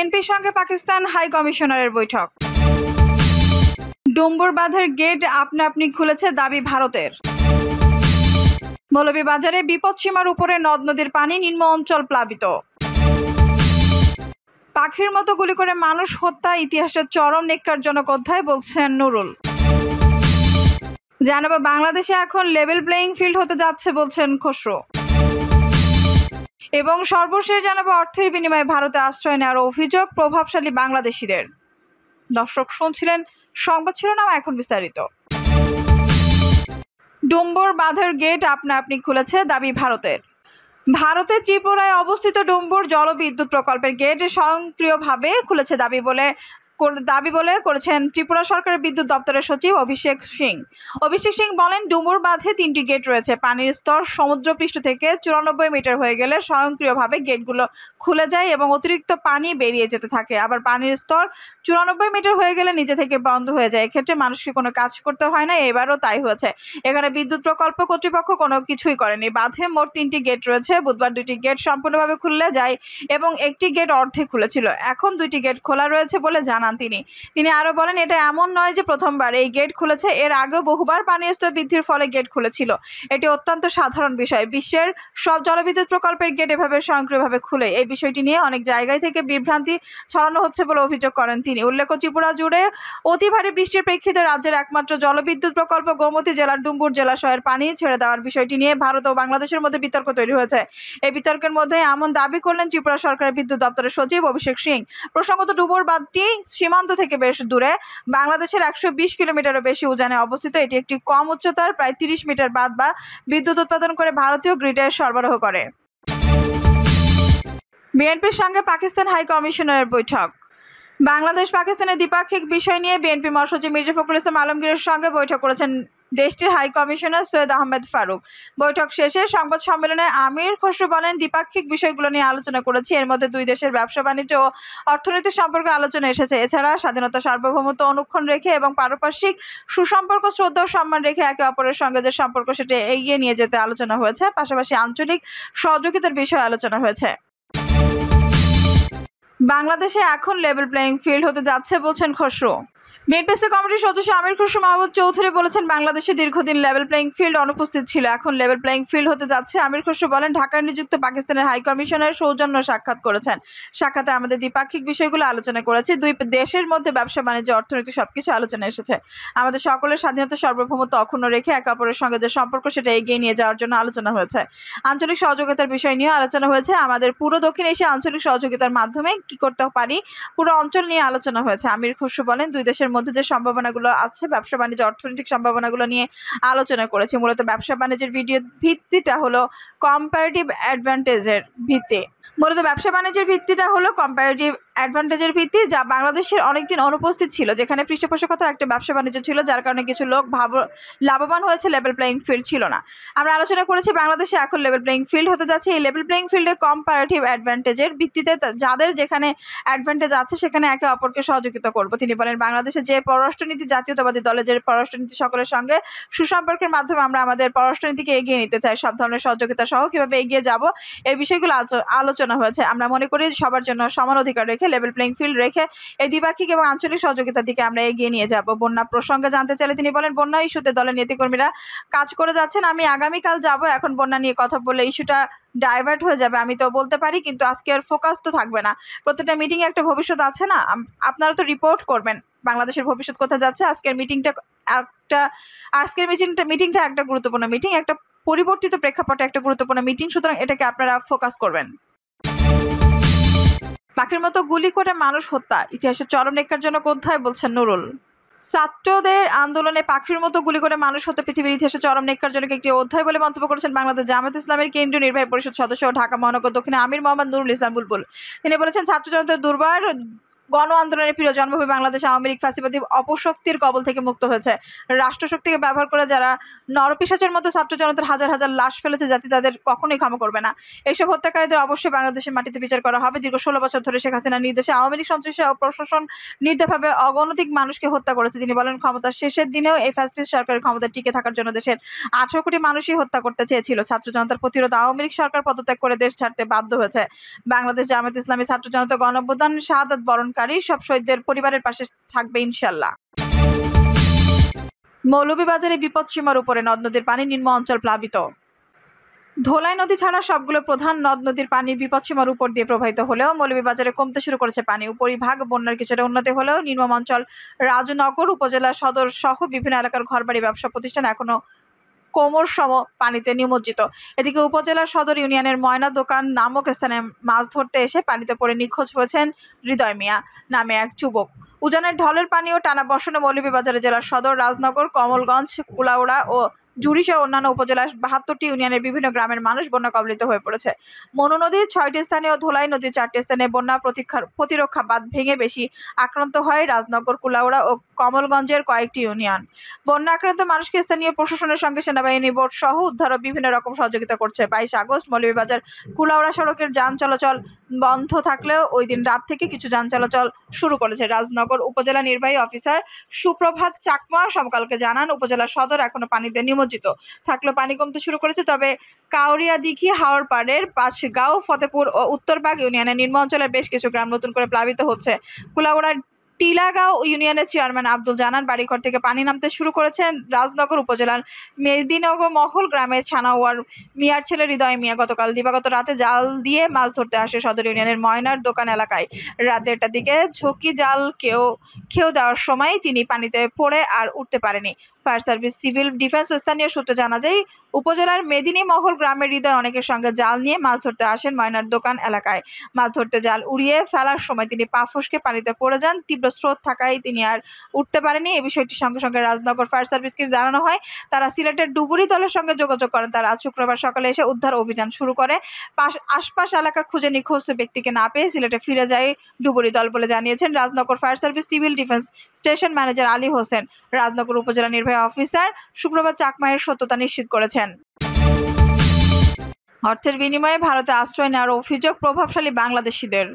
বিএনপির সঙ্গে পাকিস্তান হাই কমিশনারের বৈঠক। ডুম্বুর বাঁধের গেট আপনা আপনি খুলেছে দাবি ভারতের। মৌলভীবাজারে বিপদসীমার উপরে নদ নদীর পানি, নিম্ন অঞ্চল প্লাবিত। পাখির মতো গুলি করে মানুষ হত্যা ইতিহাসের চরম নিক্কারজনক অধ্যায়, বলছেন নুরুল। জানাবো বাংলাদেশে এখন লেভেল প্লেইং ফিল্ড হতে যাচ্ছে, বলছেন খসরু। এবং সর্বশেষ জানাবো অর্থের বিনিময়ে ভারতে আশ্রয় নেওয়ার অভিযোগ প্রভাবশালী বাংলাদেশিদের। দর্শক শুনছিলেন সংবাদ শিরোনাম, এখন বিস্তারিত। ডুম্বুর বাঁধের গেট আপনা আপনি খুলেছে দাবি ভারতের। ভারতের ত্রিপুরায় অবস্থিত ডুম্বুর জলবিদ্যুৎ প্রকল্পের গেট স্বয়ংক্রিয়ভাবে খুলেছে দাবি বলে করেছেন ত্রিপুরা সরকারের বিদ্যুৎ দপ্তরের সচিব অভিষেক সিং। অভিষেক সিং বলেন, ডুম্বুর বাঁধে 3টি গেট রয়েছে। পানির স্তর সমুদ্রপৃষ্ঠ থেকে 94 মিটার হয়ে গেলে স্বয়ংক্রিয়ভাবে গেটগুলো খুলে যায় এবং অতিরিক্ত পানি বেরিয়ে যেতে থাকে। আবার পানির স্তর 94 মিটার হয়ে গেলে নিজে থেকে বন্ধ হয়ে যায়। এক্ষেত্রে মানুষকে কোনো কাজ করতে হয় না। এবারও তাই হয়েছে। এখানে বিদ্যুৎ প্রকল্প কর্তৃপক্ষ কোনো কিছুই করেনি। বাঁধে মোট 3টি গেট রয়েছে। বুধবার 2টি গেট সম্পূর্ণভাবে খুলে যায় এবং একটি গেট অর্ধেক খুলেছিল। এখন 2টি গেট খোলা রয়েছে বলে জানান তিনি আরো বলেন, এটা এমন নয় যে প্রথমবার এই গেট খুলেছে, এর আগেও বহুবার পানির স্তর বৃদ্ধির ফলে গেট খুলেছিল। এটি অত্যন্ত সাধারণ বিষয়। বিশ্বের সব জলবিদ্যুৎ প্রকল্পের গেট এভাবে স্বয়ংক্রিয়ভাবে খুলে। এই বিষয়টি নিয়ে অনেক জায়গায় থেকে বিভ্রান্তি ছড়ানো হচ্ছে বলে অভিযোগ করেন তিনি। উল্লেখ্য, ত্রিপুরা জুড়ে অতি ভারী বৃষ্টির প্রেক্ষিতে রাজ্যের একমাত্র জলবিদ্যুৎ প্রকল্প গোমতী জেলার ডুম্বুর জলাশয়ের পানি ছেড়ে দেওয়ার বিষয়টি নিয়ে ভারত ও বাংলাদেশের মধ্যে বিতর্ক তৈরি হয়েছে। এই বিতর্কের মধ্যে এমন দাবি করলেন ত্রিপুরা সরকারের বিদ্যুৎ দপ্তরের সচিব অভিষেক সিং। প্রসঙ্গত, ডুম্বুর বাঁধটি সীমান্ত থেকে বেশ দূরে, বাংলাদেশের 120 কিলোমিটারও বেশি উজানে অবস্থিত। এটি একটি কম উচ্চতার প্রায় 30 মিটার বাঁধ বা বিদ্যুৎ উৎপাদন করে ভারতীয় গ্রিডে সরবরাহ করে। বিএনপির সঙ্গে পাকিস্তান হাই কমিশনারের বৈঠক। বাংলাদেশ পাকিস্তানের দ্বিপাক্ষিক বিষয় নিয়ে বিএনপি মহাসচিব মির্জা ফখরুল ইসলাম আলমগীরের সঙ্গে বৈঠক করেছেন দেশটির হাই কমিশনার সৈয়দ আহমেদ ফারুক। বৈঠক শেষে সংবাদ সম্মেলনে আমির খসরু বলেন, দ্বিপাক্ষিক বিষয়গুলো নিয়ে আলোচনা করেছি। এর মধ্যে দুই দেশের ব্যবসা বাণিজ্য ও অর্থনীতি সম্পর্কে আলোচনা এসেছে। এছাড়া স্বাধীনতা, সার্বভৌমত্ব অনুক্ষণ রেখে এবং পারস্পরিক সুসম্পর্ক, শ্রদ্ধা ও সম্মান রেখে একে অপরের সঙ্গে যে সম্পর্ক সেটা এগিয়ে নিয়ে যেতে আলোচনা হয়েছে। পাশাপাশি আঞ্চলিক সহযোগিতার বিষয়ে আলোচনা হয়েছে। বাংলাদেশে এখন লেভেল প্লেইং ফিল্ড হতে যাচ্ছে, বলছেন খসরু। বিএনপি কমিটির সদস্য আমির খসরু মাহমুদ চৌধুরী বলেছেন, বাংলাদেশে দীর্ঘদিন লেভেল প্লেইং ফিল্ড অনুপস্থিত ছিল, এখন লেভেল প্লেইং ফিল্ড হতে যাচ্ছে। আমির খসরু বলেন, ঢাকায় নিযুক্ত পাকিস্তানের হাই কমিশনার সৌজন্য সাক্ষাৎ করেছেন। সাক্ষাতে আমাদের দ্বিপাক্ষিক বিষয়গুলো আলোচনা করেছি। দুই দেশের মধ্যে ব্যবসা বাণিজ্য, অর্থনীতি সবকিছু আলোচনা এসেছে। আমাদের সকলের স্বাধীনতা, সার্বভৌমত্ব অক্ষুণ্ণ রেখে একে অপরের সঙ্গে যে সম্পর্ক সেটা এগিয়ে নিয়ে যাওয়ার জন্য আলোচনা হয়েছে। আঞ্চলিক সহযোগিতার বিষয় নিয়ে আলোচনা হয়েছে। আমাদের পুরো দক্ষিণ এশিয়া আঞ্চলিক সহযোগিতার মাধ্যমে কি করতে পারি, পুরো অঞ্চল নিয়ে আলোচনা হয়েছে। আমির খসরু বলেন, দুই দেশের মধ্যে যে সম্ভাবনাগুলো আছে, ব্যবসা বাণিজ্য, অর্থনৈতিক সম্ভাবনাগুলো নিয়ে আলোচনা করেছি। মূলত ব্যবসা বাণিজ্যের ভিত্তিটা হলো কম্পারেটিভ অ্যাডভান্টেজের ভিত্তি, যা বাংলাদেশের অনেকদিন অনুপস্থিত ছিল, যেখানে পৃষ্ঠপোষকতার একটা ব্যবসা বাণিজ্য ছিল, যার কারণে কিছু লোক লাভবান হয়েছে, লেভেল প্লেইং ফিল্ড ছিল না। আমরা আলোচনা করেছি বাংলাদেশে এখন লেভেল প্লেইং ফিল্ড হতে যাচ্ছে। এই লেভেল প্লেইং ফিল্ডে কম্পারেটিভ অ্যাডভান্টেজের ভিত্তিতে যাদের যেখানে অ্যাডভান্টেজ আছে সেখানে একে অপরকে সহযোগিতা করব। তিনি বলেন, বাংলাদেশের যে পররাষ্ট্রনীতি, জাতীয়তাবাদী দলের যে পররাষ্ট্রনীতি, সকলের সঙ্গে সুসম্পর্কের মাধ্যমে আমরা আমাদের পররাষ্ট্রনীতিকে এগিয়ে নিতে চাই। সব ধরনের সহযোগিতা সহ কিভাবে এগিয়ে যাব, এই বিষয়গুলো আলোচনা হয়েছে। আমরা মনে করি সবার জন্য সমান অধিকার রেখে, লেভেল প্লেইং ফিল্ড রেখে এই দ্বিপাক্ষিক এবং আঞ্চলিক সহযোগিতার দিকে আমরা এগিয়ে নিয়ে যাব। বন্যা প্রসঙ্গে জানতে চাইলে তিনি বলেন, বন্যা ইস্যুতে দলের নেতাকর্মীরা কাজ করে যাচ্ছেন। আমি আগামীকাল যাব। এখন বন্যা নিয়ে কথা বললে ইস্যুটা ডাইভার্ট হয়ে যাবে, আমি তো বলতে পারি, কিন্তু আজকের ফোকাস তো থাকবে না। প্রত্যেকটা মিটিং এ একটা ভবিষ্যৎ আছে না, আপনারা তো রিপোর্ট করবেন বাংলাদেশের ভবিষ্যৎ কোথায় যাচ্ছে। আজকের মিটিংটা একটা গুরুত্বপূর্ণ মিটিং, একটা পরিবর্তিত প্রেক্ষাপটে একটা গুরুত্বপূর্ণ মিটিং, সুতরাং এটাকে আপনারা ফোকাস করবেন। পাখির মতো গুলি করে মানুষ হত্যা ইতিহাসের চরম নিক্কারজনক অধ্যায়, বলছেন নুরুল। ছাত্রদের আন্দোলনে পাখির মতো গুলি করে মানুষ হত্যা পৃথিবীর ইতিহাসে চরম নিক্কারজনক একটি অধ্যায় বলে মন্তব্য করেছেন বাংলাদেশ জামায়াতে ইসলামের কেন্দ্রীয় নির্বাহী পরিষদ সদস্য ও ঢাকা মহানগর দক্ষিণে আমির মোহাম্মদ নুরুল ইসলাম বুলবুল। তিনি বলেছেন, ছাত্র জনতার গণ আন্দোলনের প্রিয় জন্মভূমি বাংলাদেশ আওয়ামী লীগ ফ্যাসিবাদী অপশক্তির কবল থেকে মুক্ত হয়েছে। রাষ্ট্রশক্তিকে ব্যবহার করে যারা নরপিশাচের মতো ছাত্র জনতার হাজার হাজার লাশ ফেলেছে, জাতি তাদের কখনোই ক্ষমা করবে না। এইসব হত্যাকারীদের অবশ্যই বাংলাদেশের মাটিতে বিচার করা হবে। দীর্ঘ 16 বছর ধরে শেখ হাসিনার নির্দেশে আওয়ামী লীগ সন্ত্রাসী ও প্রশাসন নির্দয়ভাবে অগণতিক মানুষকে হত্যা করেছে। তিনি বলেন, ক্ষমতার শেষের দিনেও এই ফ্যাসিস্ট সরকারের ক্ষমতায় টিকে থাকার জন্য দেশের 18 কোটি মানুষই হত্যা করতে চেয়েছিল। ছাত্র জনতার প্রতিরোধ আওয়ামী লীগ সরকার পদত্যাগ করে দেশ ছাড়তে বাধ্য হয়েছে। বাংলাদেশ জামায়াত ইসলামী ছাত্র জনতা গণ অভ্যুত্থান শাহাদাত বরণকারী সব শহীদদের পরিবারের পাশে থাকবে ইনশাআল্লাহ। মৌলভীবাজারে বিপদসীমার উপরে নদ নদীর পানি, নিম্ন অঞ্চল প্লাবিত। ধোলাই নদী ছাড়া সবগুলো প্রধান নদ নদীর পানি বিপদসীমার উপর দিয়ে প্রবাহিত হলেও মৌলভীবাজারে কমতে শুরু করেছে পানি। উপরিভাগ বন্যার কিছুটা উন্নতি হলেও নিম্ন অঞ্চল রাজনগর উপজেলা সদর সহ বিভিন্ন এলাকার ঘরবাড়ি, ব্যবসা প্রতিষ্ঠান এখনো কোমর সম পানিতে নিমজ্জিত। এদিকে উপজেলার সদর ইউনিয়নের ময়না দোকান নামক স্থানে মাছ ধরতে এসে পানিতে পড়ে নিখোঁজ হয়েছেন হৃদয় মিয়া নামে এক যুবক। উজানের ঢলের পানি ও টানা বর্ষণে মৌলভীবাজার জেলার সদর, রাজনগর, কমলগঞ্জ, কুলাউড়া ও জুড়িসহ অন্যান্য উপজেলার 72টি ইউনিয়নের বিভিন্ন গ্রামের মানুষ বন্যা কবলিত হয়ে পড়েছে। মনু নদীর 6টি স্থানে ও ধোলাই নদীর 4টি স্থানে বন্যা প্রতিরক্ষা বাঁধ ভেঙে বেশি আক্রান্ত হয় রাজনগর, কুলাউড়া ও কমলগঞ্জের কয়েকটি ইউনিয়ন। বন্যা আক্রান্ত মানুষকে স্থানীয় প্রশাসনের সঙ্গে সেনাবাহিনী, বোট সহ উদ্ধার ও বিভিন্ন রকম সহযোগিতা করছে। 22 আগস্ট মৌলভীবাজার কুলাউড়া সড়কের যান চলাচল বন্ধ থাকলেও ওই দিন রাত থেকে কিছু যান চলাচল শুরু করেছে। রাজনগর উপজেলা নির্বাহী অফিসার সুপ্রভাত চাকমা সমকালকে জানান, উপজেলা সদর এখনো পানিতে নিমজ্জিত থাকলেও পানি কমতে শুরু করেছে। তবে কাউরিয়াদিঘি, হাওরপাড়ের পাঁচগাঁও, ফতেপুর ও উত্তরবাগ ইউনিয়নের নিম্ন অঞ্চলের বেশ কিছু গ্রাম নতুন করে প্লাবিত হচ্ছে। কুলাউড়ার টিলাগাঁও ইউনিয়নের চেয়ারম্যান আব্দুল জানান, বাড়িঘর থেকে পানি নামতে শুরু করেছেন। রাজনগর উপজেলার মেদিনগর মহল গ্রামের ছানাওয়ার মিয়ার ছেলে হৃদয় মিয়া গতকাল দিবাগত রাতে জাল দিয়ে মাছ ধরতে আসে সদর ইউনিয়নের ময়নার দোকান এলাকায়। রাত 1টার দিকে ঝুঁকি জাল খেয়েও দেওয়ার সময় তিনি পানিতে পড়ে আর উঠতে পারেনি। ফায়ার সার্ভিস, সিভিল ডিফেন্স ও স্থানীয় সূত্রে জানা যায়, উপজেলার মেদিনী মহল গ্রামের হৃদয় অনেকের সঙ্গে জাল নিয়ে মাছ ধরতে আসেন ময়নার দোকান এলাকায়। মাছ ধরতে জাল উড়িয়ে ফেলার সময় তিনি পা ফসকে পানিতে পড়ে যান। তীব্র স্রোত থাকায় তিনি আর উঠতে পারেনি। এই বিষয়টি সঙ্গে সঙ্গে রাজনগর ফায়ার সার্ভিসকে জানানো হয়। তারা সিলেটের ডুবুরি দলের সঙ্গে যোগাযোগ করেন। তারা আজ শুক্রবার সকালে এসে উদ্ধার অভিযান শুরু করে। আশপাশ এলাকা খুঁজে নিখোঁজ ব্যক্তিকে না পেয়ে সিলেটে ফিরে যায় ডুবুরি দল বলে জানিয়েছেন Rajnagar fire service civil defence station manager Ali Hossain. Rajnagar উপজেলা নির্বাহী অফিসার শুক্রবার চাকমায়ের সত্যতা নিশ্চিত করেছেন। অর্থের বিনিময়ে ভারতে আশ্রয় নেওয়ার অভিযোগ প্রভাবশালী বাংলাদেশিদের।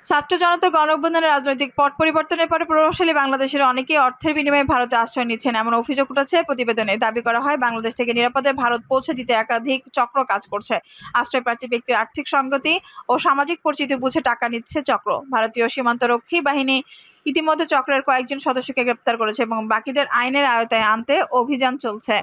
ছাত্র জনতার গণ অভ্যুত্থানের রাজনৈতিক পট পরিবর্তনের পরে প্রভাবশালী বাংলাদেশের অনেকেই অর্থের বিনিময়ে ভারতে আশ্রয় নিচ্ছেন, এমন অভিযোগ উঠেছে। প্রতিবেদনে দাবি করা হয়, বাংলাদেশ থেকে নিরাপদে ভারত পৌঁছে দিতে একাধিক চক্র কাজ করছে। আশ্রয়প্রার্থী ব্যক্তির আর্থিক সঙ্গতি ও সামাজিক পরিচিতি বুঝে টাকা নিচ্ছে চক্র। ভারতীয় সীমান্তরক্ষী বাহিনী ইতিমধ্যে চক্রের কয়েকজন সদস্যকে গ্রেপ্তার করেছে এবং বাকিদের আইনের আওতায় আনতে অভিযান চলছে।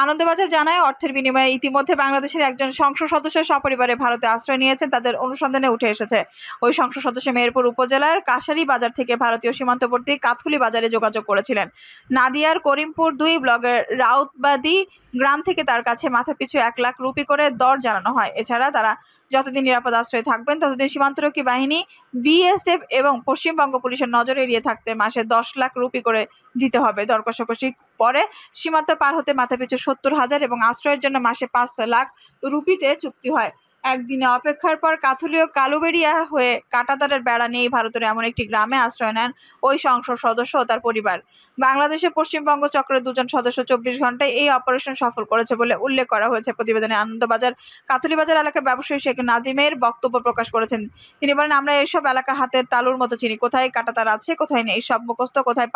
আনন্দবাজার জানায়, অর্থের বিনিময়ে ইতিমধ্যে বাংলাদেশের একজন সংসদ সদস্য সপরিবারে ভারতে আশ্রয় নিয়েছেন। তাদের অনুসন্ধানে উঠে এসেছে, ওই সংসদ সদস্য মেহেরপুর উপজেলার কাশারি বাজার থেকে ভারতীয় সীমান্তবর্তী কাথুলি বাজারে যোগাযোগ করেছিলেন। নাদিয়ার করিমপুর 2 ব্লকের রাউতবাদী গ্রাম থেকে তার কাছে মাথাপিছু 1 লাখ রুপি করে দর জানানো হয়। এছাড়া তারা যতদিন নিরাপদ আশ্রয়ে থাকবেন ততদিন সীমান্তরক্ষী বাহিনী, বিএসএফ এবং পশ্চিমবঙ্গ পুলিশের নজর এড়িয়ে থাকতে মাসে 10 লাখ রুপি করে দিতে হবে। দর কষাকষি পরে সীমান্ত পার হতে মাথাপিছু 70,000 এবং আশ্রয়ের জন্য মাসে 5 লাখ রুপিতে চুক্তি হয়। একদিনে অপেক্ষার পর কাথুলি ও কালুবেড়িয়া হয়ে কাঁটাতারের বেড়া নিয়েই ভারতের এমন একটি গ্রামে আশ্রয় নেন ওই সংসদ সদস্য ও তার পরিবার। বাংলাদেশের পশ্চিমবঙ্গ চক্রের 2 জন সদস্য 24 ঘন্টায় এই অপারেশন সফল করেছে বলে উল্লেখ করা হয়েছে প্রতিবেদনে। আনন্দবাজার কাথুলিবাজার এলাকার ব্যবসায়ী শেখ নাজিমের বক্তব্য প্রকাশ করেছেন। তিনি বলেন, আমরা এসব এলাকা হাতের তালুর মতো চিনি। কোথায় কাঁটাতার আছে, কোথায় নেই, সব মুখস্থ। কোথায়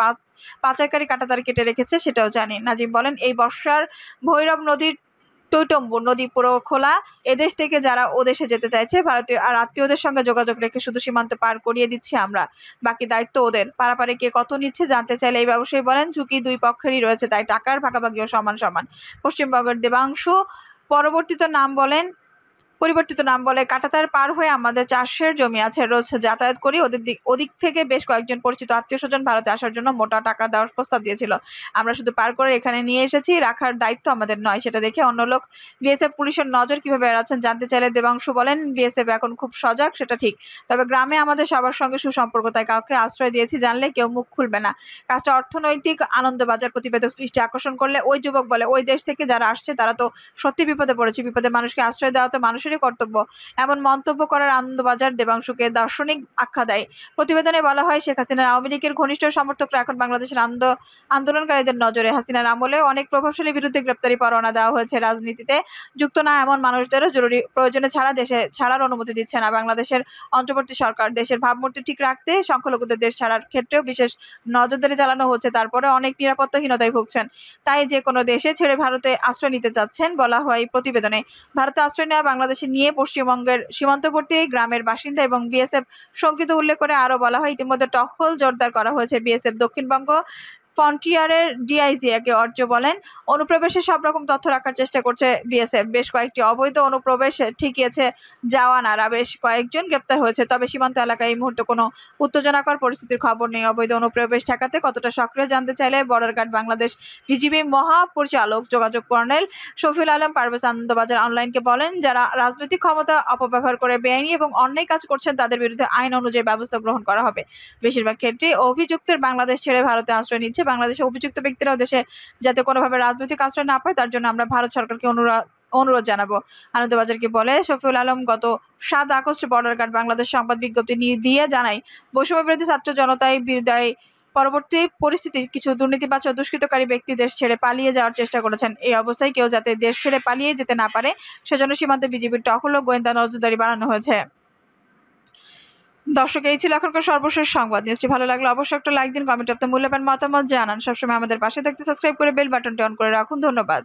পাচারকারী কাঁটাতার কেটে রেখেছে সেটাও জানি। নাজিম বলেন, এই বর্ষার ভৈরব নদীর টৈটম্বুর নদী পুরো খোলা। এদেশ থেকে যারা ও দেশে যেতে চাইছে, ভারতীয় আর আত্মীয়দের সঙ্গে যোগাযোগ রেখে শুধু সীমান্ত পার করিয়ে দিচ্ছি আমরা, বাকি দায়িত্ব ওদের। পারাপারে কে কত নিচ্ছে জানতে চাইলে এই ব্যবসায়ী বলেন, ঝুঁকি 2 পক্ষেরই রয়েছে, তাই টাকার ভাগাভাগিও সমান সমান। পশ্চিমবঙ্গের দেবাংশু পরিবর্তিত নাম বলে, কাঁটাতার পার হয়ে আমাদের চাষের জমি আছে, রোজ যাতায়াত করি। ওদিক থেকে বেশ কয়েকজন পরিচিত আত্মীয় স্বজন ভারতে আসার জন্য মোটা টাকা দেওয়ার প্রস্তাব দিয়েছিল। আমরা শুধু পার করে এখানে নিয়ে এসেছি, রাখার দায়িত্ব আমাদের নয়। সেটা দেখে অন্য লোক বিএসএফ পুলিশের নজর কিভাবে এড়াচ্ছেন জানতে চাইলে দেবাংশু বলেন, বিএসএফ এখন খুব সজাগ, সেটা ঠিক। তবে গ্রামে আমাদের সবার সঙ্গে সুসম্পর্ক, তাই কাউকে আশ্রয় দিয়েছি জানলে কেউ মুখ খুলবে না। কাজটা অর্থনৈতিক। আনন্দবাজার প্রতিবেদক দৃষ্টি আকর্ষণ করলে ওই যুবক বলে, ওই দেশ থেকে যারা আসছে তারা তো সত্যি বিপদে পড়েছে। বিপদে মানুষকে আশ্রয় দেওয়া তো মানুষেরই সকলেরই কর্তব্য, এমন মন্তব্য করার আনন্দবাজার দেবাংশুকে দার্শনিক আখ্যা দেয়। প্রতিবেদনে বলা হয়, শেখ হাসিনার আওয়ামী লীগের ঘনিষ্ঠ সমর্থকরা এখন বাংলাদেশের আন্দোলনকারীদের নজরে। হাসিনার আমলে অনেক প্রভাবশালী বিরুদ্ধে গ্রেপ্তারি পরোয়ানা দেওয়া হয়েছে। রাজনীতিতে যুক্ত না এমন মানুষদেরও জরুরি প্রয়োজনে ছাড়া দেশে ছাড়ার অনুমতি দিচ্ছে না বাংলাদেশের অন্তর্বর্তী সরকার। দেশের ভাবমূর্তি ঠিক রাখতে সংখ্যালঘুদের দেশ ছাড়ার ক্ষেত্রেও বিশেষ নজরদারি চালানো হচ্ছে। তারপরে অনেক নিরাপত্তাহীনতায় ভুগছেন, তাই যে কোনো দেশে ছেড়ে ভারতে আশ্রয় নিতে চাচ্ছেন বলা হয় প্রতিবেদনে। ভারতে আশ্রয় নেওয়া বাংলাদেশে নিয়ে পশ্চিমবঙ্গের সীমান্তবর্তী গ্রামের বাসিন্দা এবং বিএসএফ শঙ্কিত উল্লেখ করে আরও বলা হয়, ইতিমধ্যে টহল জোরদার করা হয়েছে। বিএসএফ দক্ষিণবঙ্গ ফ্রন্টিয়ারের ডিআইজি একে অর্জ বলেন, অনুপ্রবেশে সব রকম তথ্য রাখার চেষ্টা করছে বিএসএফ। বেশ কয়েকটি অবৈধ অনুপ্রবেশ ঠেকিয়েছে জওয়ানেরা, বেশ কয়েকজন গ্রেপ্তার হয়েছে। তবে সীমান্ত এলাকায় এই মুহূর্তে কোনো উত্তেজনাকর পরিস্থিতির খবর নেই। অবৈধ অনুপ্রবেশ ঠেকাতে কতটা সক্রিয় জানতে চাইলে বর্ডার গার্ড বাংলাদেশ বিজিবি মহাপরিচালক যোগাযোগ কর্নেল শফিউল আলম পারভেজ আনন্দবাজার অনলাইনকে বলেন, যারা রাজনৈতিক ক্ষমতা অপব্যবহার করে বেআইনি এবং অন্যায় কাজ করছেন তাদের বিরুদ্ধে আইন অনুযায়ী ব্যবস্থা গ্রহণ করা হবে। বেশিরভাগ ক্ষেত্রে অভিযুক্তের বাংলাদেশ ছেড়ে ভারতে আশ্রয় নিচ্ছে। বাংলাদেশে অভিযুক্ত ব্যক্তিরাও দেশে যাতে কোনোভাবে রাজনৈতিক আশ্রয় না পায় তার জন্য আমরা ভারত সরকারকে অনুরোধ জানাবো। আনন্দবাজারকে বলে শফিউল আলম, গত 7 আগস্ট বর্ডার গার্ড বাংলাদেশ সংবাদ বিজ্ঞপ্তি দিয়ে জানায়, বৈষম্য বিরোধী ছাত্র জনতায় বিদায় পরবর্তী পরিস্থিতি কিছু দুর্নীতিবাজ ও দুষ্কৃতকারী ব্যক্তি দেশ ছেড়ে পালিয়ে যাওয়ার চেষ্টা করেছেন। এই অবস্থায় কেউ যাতে দেশ ছেড়ে পালিয়ে যেতে না পারে সেজন্য সীমান্তে বিজিবির টহল ও গোয়েন্দা নজরদারি বাড়ানো হয়েছে। দর্শক, এই ছিল এখনকার সর্বশেষ সংবাদ। নিউজটি ভালো লাগলে অবশ্যই একটা লাইক দিন, কমেন্টে আপনার মূল্যবান মতামত জানান। সবসময় আমাদের পাশে থাকতে সাবস্ক্রাইব করে বেল বাটনটি অন করে রাখুন। ধন্যবাদ।